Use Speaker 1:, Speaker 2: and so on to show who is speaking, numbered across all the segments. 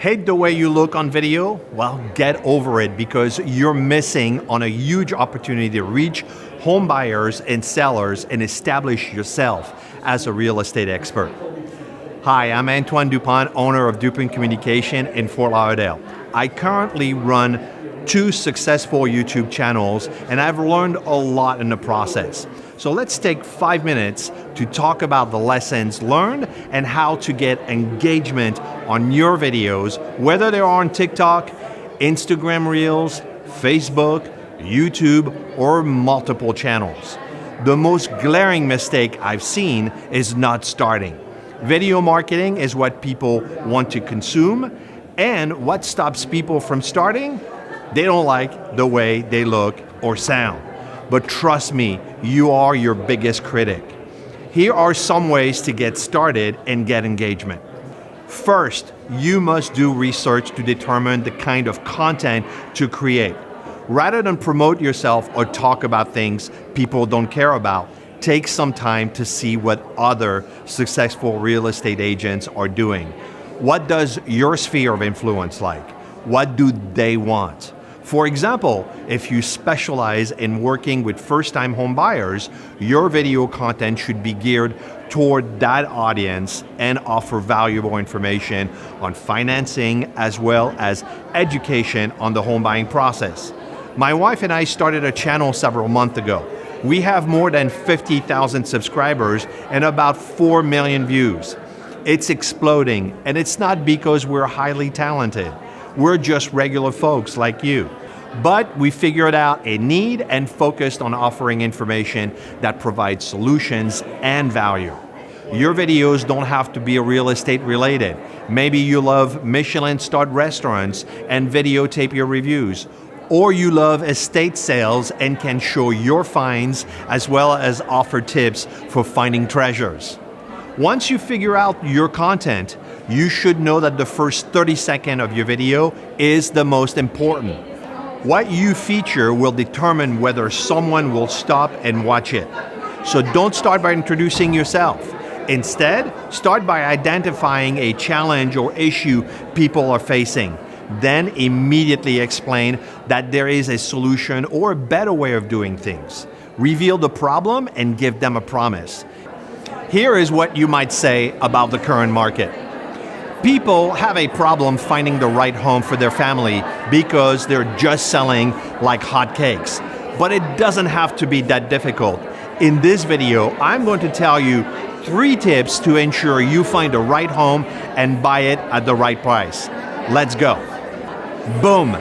Speaker 1: Hate the way you look on video? Well, get over it because you're missing on a huge opportunity to reach home buyers and sellers and establish yourself as a real estate expert. Hi, I'm Antoine Dupont, owner of Dupont Communication in Fort Lauderdale. I currently run 2 successful YouTube channels and I've learned a lot in the process. So let's take 5 minutes to talk about the lessons learned and how to get engagement on your videos, whether they're on TikTok, Instagram Reels, Facebook, YouTube, or multiple channels. The most glaring mistake I've seen is not starting. Video marketing is what people want to consume, and what stops people from starting? They don't like the way they look or sound. But trust me, you are your biggest critic. Here are some ways to get started and get engagement. First, you must do research to determine the kind of content to create. Rather than promote yourself or talk about things people don't care about, take some time to see what other successful real estate agents are doing. What does your sphere of influence like? What do they want? For example, if you specialize in working with first-time home buyers, your video content should be geared toward that audience and offer valuable information on financing as well as education on the home buying process. My wife and I started a channel several months ago. We have more than 50,000 subscribers and about 4 million views. It's exploding, and it's not because we're highly talented. We're just regular folks like you. But we figured out a need and focused on offering information that provides solutions and value. Your videos don't have to be real estate related. Maybe you love Michelin-starred restaurants and videotape your reviews. Or you love estate sales and can show your finds as well as offer tips for finding treasures. Once you figure out your content, you should know that the first 30 seconds of your video is the most important. What you feature will determine whether someone will stop and watch it. So don't start by introducing yourself. Instead, start by identifying a challenge or issue people are facing. Then immediately explain that there is a solution or a better way of doing things. Reveal the problem and give them a promise. Here is what you might say about the current market. People have a problem finding the right home for their family because they're just selling like hotcakes. But it doesn't have to be that difficult. In this video, I'm going to tell you 3 tips to ensure you find the right home and buy it at the right price. Let's go. Boom.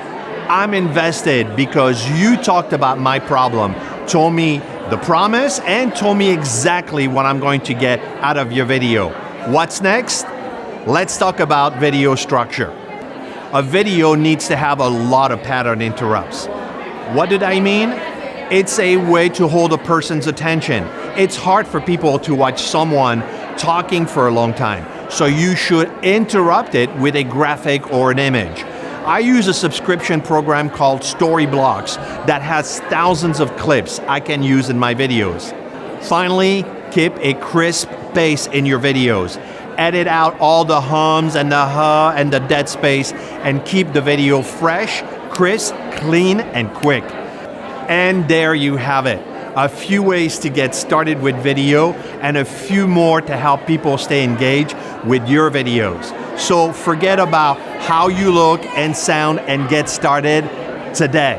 Speaker 1: I'm invested because you talked about my problem, told me the promise, and told me exactly what I'm going to get out of your video. What's next? Let's talk about video structure. A video needs to have a lot of pattern interrupts. What did I mean? It's a way to hold a person's attention. It's hard for people to watch someone talking for a long time, so you should interrupt it with a graphic or an image. I use a subscription program called Storyblocks that has thousands of clips I can use in my videos. Finally, keep a crisp pace in your videos. Edit out all the hums and the and the dead space and keep the video fresh, crisp, clean, and quick. And there you have it. A few ways to get started with video and a few more to help people stay engaged with your videos. So forget about how you look and sound and get started today.